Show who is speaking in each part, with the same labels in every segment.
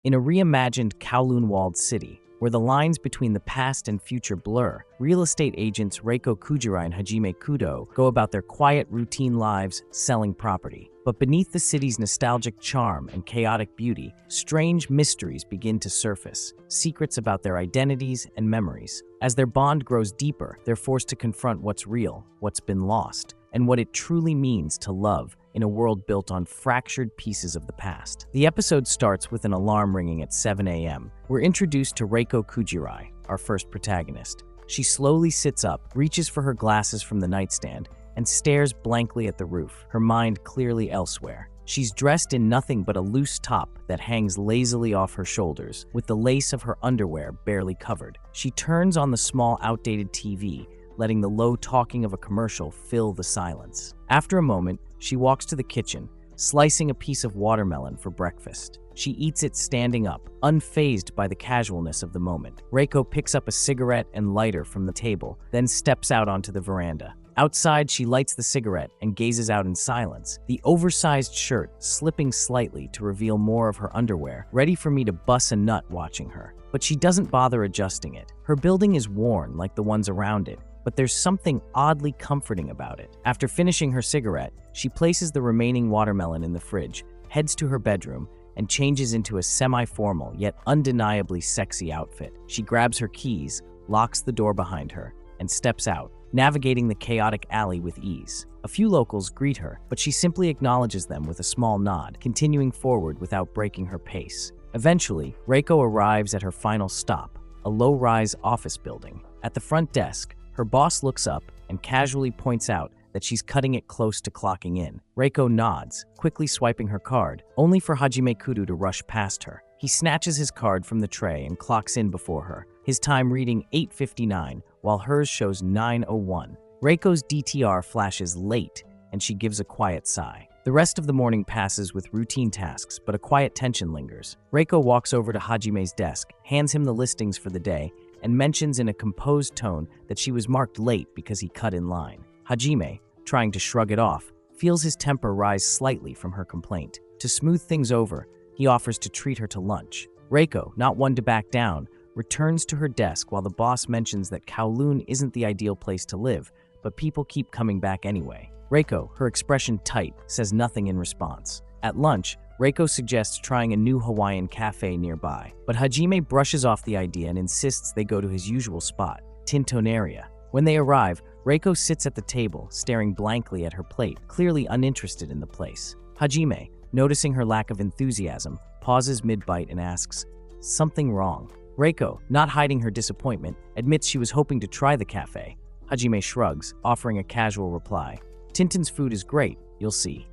Speaker 1: In a reimagined Kowloon Walled City, where the lines between the past and future blur, real estate agents Reiko Kujirai and Hajime Kudou go about their quiet, routine lives selling property. But beneath the city's nostalgic charm and chaotic beauty, strange mysteries begin to surface, secrets about their identities and memories. As their bond grows deeper, they're forced to confront what's real, what's been lost, and what it truly means to love in a world built on fractured pieces of the past. The episode starts with an alarm ringing at 7 a.m. We're introduced to Reiko Kujirai, our first protagonist. She slowly sits up, reaches for her glasses from the nightstand, and stares blankly at the roof, her mind clearly elsewhere. She's dressed in nothing but a loose top that hangs lazily off her shoulders, with the lace of her underwear barely covered. She turns on the small, outdated TV, letting the low talking of a commercial fill the silence. After a moment, she walks to the kitchen, slicing a piece of watermelon for breakfast. She eats it standing up, unfazed by the casualness of the moment. Reiko picks up a cigarette and lighter from the table, then steps out onto the veranda. Outside, she lights the cigarette and gazes out in silence, the oversized shirt slipping slightly to reveal more of her underwear, ready for me to bust a nut watching her. But she doesn't bother adjusting it. Her building is worn like the ones around it, but there's something oddly comforting about it. After finishing her cigarette, she places the remaining watermelon in the fridge, heads to her bedroom, and changes into a semi-formal yet undeniably sexy outfit. She grabs her keys, locks the door behind her, and steps out, navigating the chaotic alley with ease. A few locals greet her, but she simply acknowledges them with a small nod, continuing forward without breaking her pace. Eventually, Reiko arrives at her final stop, a low-rise office building. At the front desk, her boss looks up and casually points out that she's cutting it close to clocking in. Reiko nods, quickly swiping her card, only for Hajime Kudou to rush past her. He snatches his card from the tray and clocks in before her, his time reading 8:59, while hers shows 9:01. Reiko's DTR flashes late, and she gives a quiet sigh. The rest of the morning passes with routine tasks, but a quiet tension lingers. Reiko walks over to Hajime's desk, hands him the listings for the day, and mentions in a composed tone that she was marked late because he cut in line. Hajime, trying to shrug it off, feels his temper rise slightly from her complaint. To smooth things over, he offers to treat her to lunch. Reiko, not one to back down, returns to her desk while the boss mentions that Kowloon isn't the ideal place to live, but people keep coming back anyway. Reiko, her expression tight, says nothing in response. At lunch, Reiko suggests trying a new Hawaiian cafe nearby, but Hajime brushes off the idea and insists they go to his usual spot, Tintoneria. When they arrive, Reiko sits at the table, staring blankly at her plate, clearly uninterested in the place. Hajime, noticing her lack of enthusiasm, pauses mid-bite and asks, "Something wrong?" Reiko, not hiding her disappointment, admits she was hoping to try the cafe. Hajime shrugs, offering a casual reply. "Tintin's food is great, you'll see."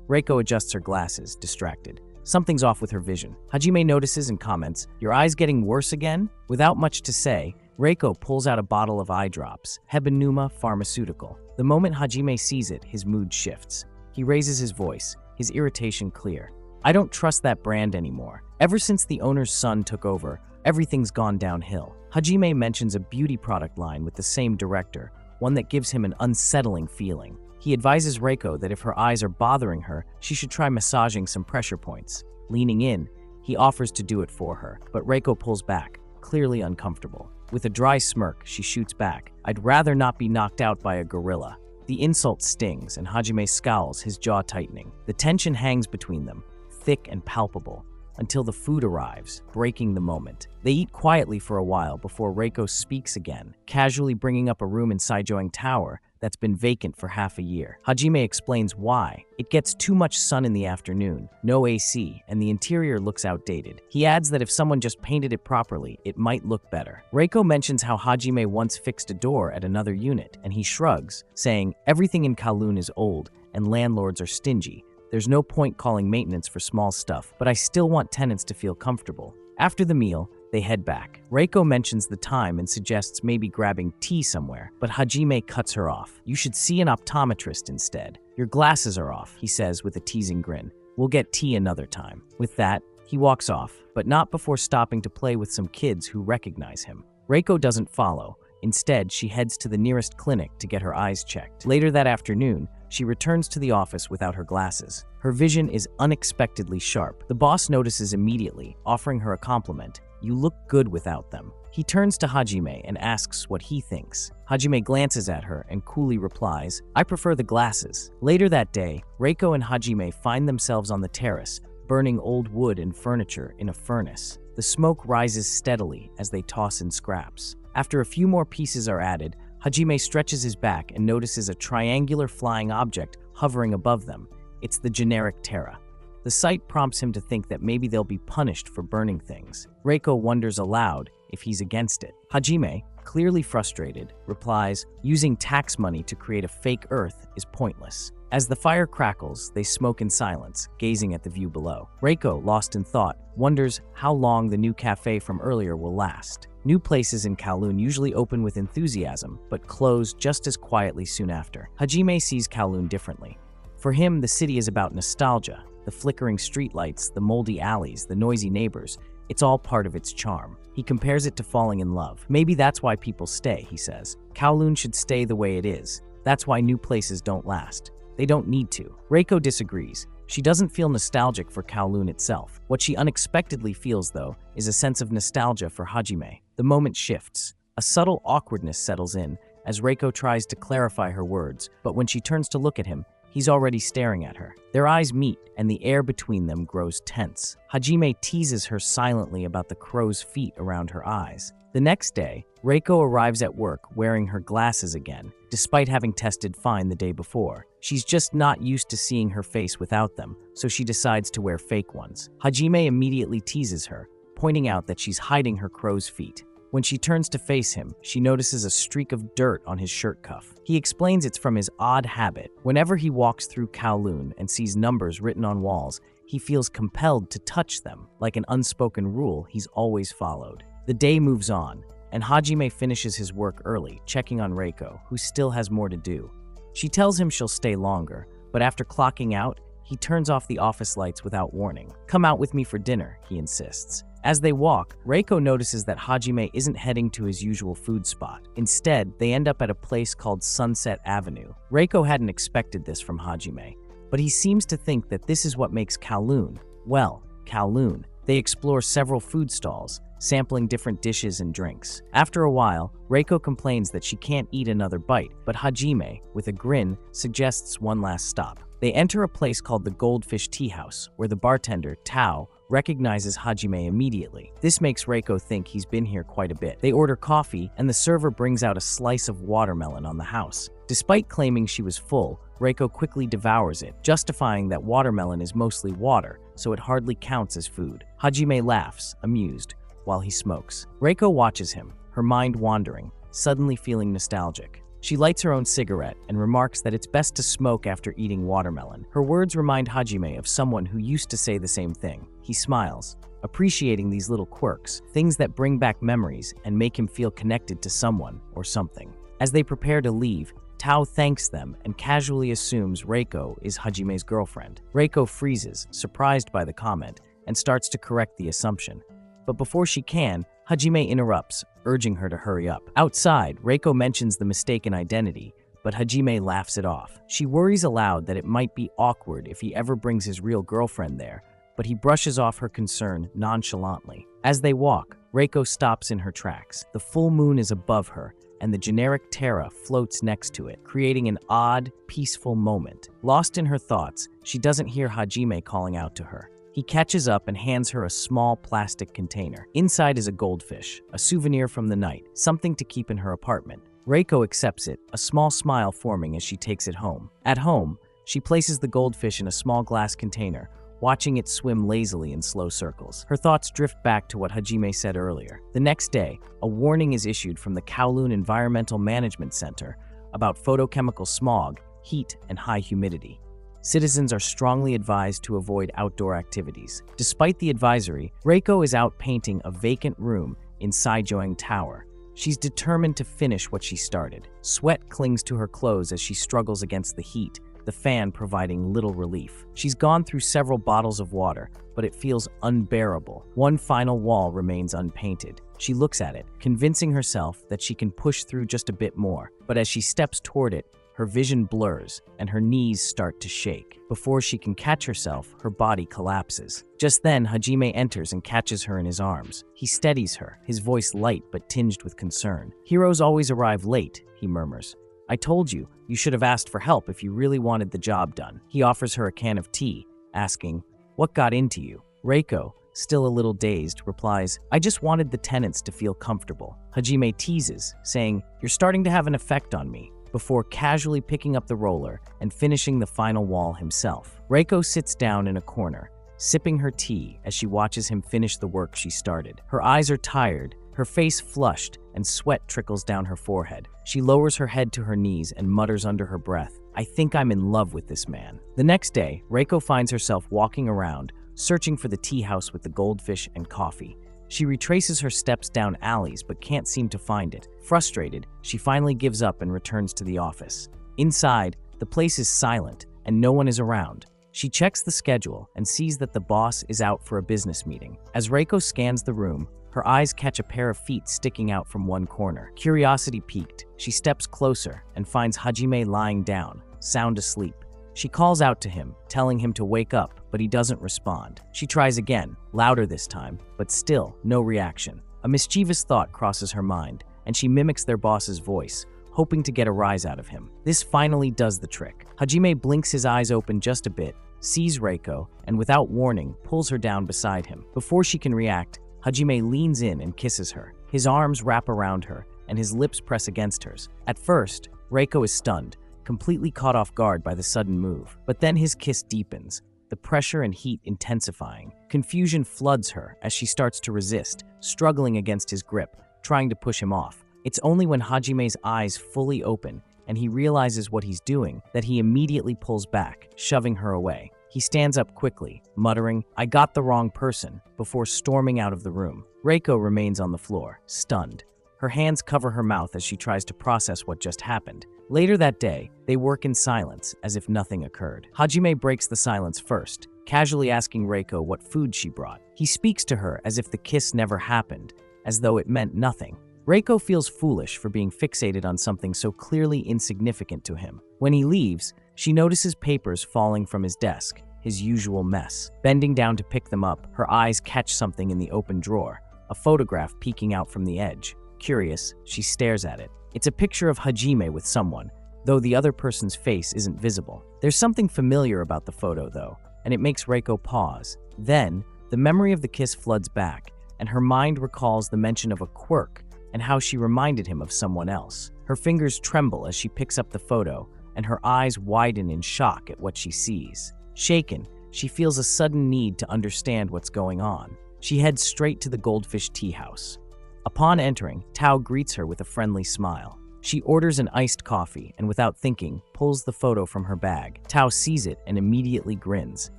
Speaker 1: Reiko adjusts her glasses, distracted. Something's off with her vision. Hajime notices and comments, "Your eyes getting worse again?" Without much to say, Reiko pulls out a bottle of eye drops, Hebanuma Pharmaceutical. The moment Hajime sees it, his mood shifts. He raises his voice, his irritation clear. "I don't trust that brand anymore. Ever since the owner's son took over, everything's gone downhill." Hajime mentions a beauty product line with the same director, one that gives him an unsettling feeling. He advises Reiko that if her eyes are bothering her, she should try massaging some pressure points. Leaning in, he offers to do it for her, but Reiko pulls back, clearly uncomfortable. With a dry smirk, she shoots back, "I'd rather not be knocked out by a gorilla." The insult stings, and Hajime scowls, his jaw tightening. The tension hangs between them, thick and palpable, until the food arrives, breaking the moment. They eat quietly for a while before Reiko speaks again, casually bringing up a room in Saijoing Tower that's been vacant for half a year. Hajime explains why. It gets too much sun in the afternoon, no AC, and the interior looks outdated. He adds that if someone just painted it properly, it might look better. Reiko mentions how Hajime once fixed a door at another unit, and he shrugs, saying, "Everything in Kowloon is old, and landlords are stingy. There's no point calling maintenance for small stuff, but I still want tenants to feel comfortable." After the meal, they head back. Reiko mentions the time and suggests maybe grabbing tea somewhere, but Hajime cuts her off. "You should see an optometrist instead. Your glasses are off," he says with a teasing grin. "We'll get tea another time." With that, he walks off, but not before stopping to play with some kids who recognize him. Reiko doesn't follow, Instead, she heads to the nearest clinic to get her eyes checked. Later that afternoon, she returns to the office without her glasses. Her vision is unexpectedly sharp. The boss notices immediately, offering her a compliment. "You look good without them." He turns to Hajime and asks what he thinks. Hajime glances at her and coolly replies, "I prefer the glasses." Later that day, Reiko and Hajime find themselves on the terrace, burning old wood and furniture in a furnace. The smoke rises steadily as they toss in scraps. After a few more pieces are added, Hajime stretches his back and notices a triangular flying object hovering above them. It's the generic Terra. The sight prompts him to think that maybe they'll be punished for burning things. Reiko wonders aloud if he's against it. Hajime, clearly frustrated, replies, "Using tax money to create a fake Earth is pointless." As the fire crackles, they smoke in silence, gazing at the view below. Reiko, lost in thought, wonders how long the new cafe from earlier will last. New places in Kowloon usually open with enthusiasm, but close just as quietly soon after. Hajime sees Kowloon differently. For him, the city is about nostalgia. The flickering streetlights, the moldy alleys, the noisy neighbors, it's all part of its charm. He compares it to falling in love. "Maybe that's why people stay," he says. "Kowloon should stay the way it is. That's why new places don't last. They don't need to." Reiko disagrees. She doesn't feel nostalgic for Kowloon itself. What she unexpectedly feels, though, is a sense of nostalgia for Hajime. The moment shifts. A subtle awkwardness settles in as Reiko tries to clarify her words, but when she turns to look at him, he's already staring at her. Their eyes meet, and the air between them grows tense. Hajime teases her silently about the crow's feet around her eyes. The next day, Reiko arrives at work wearing her glasses again, despite having tested fine the day before. She's just not used to seeing her face without them, so she decides to wear fake ones. Hajime immediately teases her, pointing out that she's hiding her crow's feet. When she turns to face him, she notices a streak of dirt on his shirt cuff. He explains it's from his odd habit. Whenever he walks through Kowloon and sees numbers written on walls, he feels compelled to touch them, like an unspoken rule he's always followed. The day moves on, and Hajime finishes his work early, checking on Reiko, who still has more to do. She tells him she'll stay longer, but after clocking out, he turns off the office lights without warning. "Come out with me for dinner," he insists. As they walk, Reiko notices that Hajime isn't heading to his usual food spot. Instead, they end up at a place called Sunset Avenue. Reiko hadn't expected this from Hajime, but he seems to think that this is what makes Kowloon, well, Kowloon. They explore several food stalls, sampling different dishes and drinks. After a while, Reiko complains that she can't eat another bite, but Hajime, with a grin, suggests one last stop. They enter a place called the Goldfish Tea House, where the bartender, Tao, recognizes Hajime immediately. This makes Reiko think he's been here quite a bit. They order coffee, and the server brings out a slice of watermelon on the house. Despite claiming she was full, Reiko quickly devours it, justifying that watermelon is mostly water, so it hardly counts as food. Hajime laughs, amused, while he smokes. Reiko watches him, her mind wandering, suddenly feeling nostalgic. She lights her own cigarette and remarks that it's best to smoke after eating watermelon. Her words remind Hajime of someone who used to say the same thing. He smiles, appreciating these little quirks, things that bring back memories and make him feel connected to someone or something. As they prepare to leave, Tao thanks them and casually assumes Reiko is Hajime's girlfriend. Reiko freezes, surprised by the comment, and starts to correct the assumption. But before she can, Hajime interrupts, urging her to hurry up. Outside, Reiko mentions the mistaken identity, but Hajime laughs it off. She worries aloud that it might be awkward if he ever brings his real girlfriend there, but he brushes off her concern nonchalantly. As they walk, Reiko stops in her tracks. The full moon is above her, and the generic Terra floats next to it, creating an odd, peaceful moment. Lost in her thoughts, she doesn't hear Hajime calling out to her. He catches up and hands her a small plastic container. Inside is a goldfish, a souvenir from the night, something to keep in her apartment. Reiko accepts it, a small smile forming as she takes it home. At home, she places the goldfish in a small glass container, watching it swim lazily in slow circles. Her thoughts drift back to what Hajime said earlier. The next day, a warning is issued from the Kowloon Environmental Management Center about photochemical smog, heat, and high humidity. Citizens are strongly advised to avoid outdoor activities. Despite the advisory, Reiko is out painting a vacant room in Saijoing Tower. She's determined to finish what she started. Sweat clings to her clothes as she struggles against the heat, the fan providing little relief. She's gone through several bottles of water, but it feels unbearable. One final wall remains unpainted. She looks at it, convincing herself that she can push through just a bit more. But as she steps toward it, her vision blurs and her knees start to shake. Before she can catch herself, her body collapses. Just then, Hajime enters and catches her in his arms. He steadies her, his voice light but tinged with concern. "Heroes always arrive late," he murmurs. "I told you, you should have asked for help if you really wanted the job done." He offers her a can of tea, asking, "What got into you?" Reiko, still a little dazed, replies, "I just wanted the tenants to feel comfortable." Hajime teases, saying, "You're starting to have an effect on me," before casually picking up the roller and finishing the final wall himself. Reiko sits down in a corner, sipping her tea as she watches him finish the work she started. Her eyes are tired, her face flushed, and sweat trickles down her forehead. She lowers her head to her knees and mutters under her breath, "I think I'm in love with this man." The next day, Reiko finds herself walking around, searching for the tea house with the goldfish and coffee. She retraces her steps down alleys but can't seem to find it. Frustrated, she finally gives up and returns to the office. Inside, the place is silent and no one is around. She checks the schedule and sees that the boss is out for a business meeting. As Reiko scans the room, her eyes catch a pair of feet sticking out from one corner. Curiosity piqued, she steps closer and finds Hajime lying down, sound asleep. She calls out to him, telling him to wake up, but he doesn't respond. She tries again, louder this time, but still no reaction. A mischievous thought crosses her mind, and she mimics their boss's voice, hoping to get a rise out of him. This finally does the trick. Hajime blinks his eyes open just a bit, sees Reiko, and without warning, pulls her down beside him. Before she can react, Hajime leans in and kisses her. His arms wrap around her, and his lips press against hers. At first, Reiko is stunned, completely caught off guard by the sudden move. But then his kiss deepens, the pressure and heat intensifying. Confusion floods her as she starts to resist, struggling against his grip, trying to push him off. It's only when Hajime's eyes fully open and he realizes what he's doing that he immediately pulls back, shoving her away. He stands up quickly, muttering, "I got the wrong person," before storming out of the room. Reiko remains on the floor, stunned. Her hands cover her mouth as she tries to process what just happened. Later that day, they work in silence, as if nothing occurred. Hajime breaks the silence first, casually asking Reiko what food she brought. He speaks to her as if the kiss never happened, as though it meant nothing. Reiko feels foolish for being fixated on something so clearly insignificant to him. When he leaves, she notices papers falling from his desk, his usual mess. Bending down to pick them up, her eyes catch something in the open drawer, a photograph peeking out from the edge. Curious, she stares at it. It's a picture of Hajime with someone, though the other person's face isn't visible. There's something familiar about the photo, though, and it makes Reiko pause. Then, the memory of the kiss floods back, and her mind recalls the mention of a quirk and how she reminded him of someone else. Her fingers tremble as she picks up the photo, and her eyes widen in shock at what she sees. Shaken, she feels a sudden need to understand what's going on. She heads straight to the Goldfish Tea House. Upon entering, Tao greets her with a friendly smile. She orders an iced coffee and, without thinking, pulls the photo from her bag. Tao sees it and immediately grins,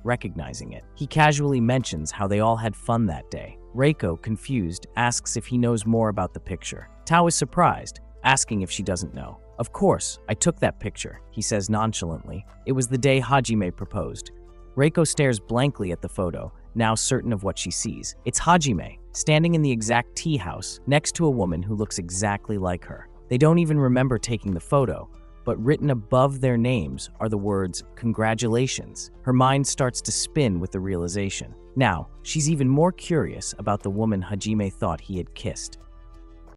Speaker 1: recognizing it. He casually mentions how they all had fun that day. Reiko, confused, asks if he knows more about the picture. Tao is surprised, asking if she doesn't know. "Of course, I took that picture," he says nonchalantly. "It was the day Hajime proposed." Reiko stares blankly at the photo, now certain of what she sees. It's Hajime, standing in the exact tea house, next to a woman who looks exactly like her. They don't even remember taking the photo, but written above their names are the words, "Congratulations." Her mind starts to spin with the realization. Now, she's even more curious about the woman Hajime thought he had kissed.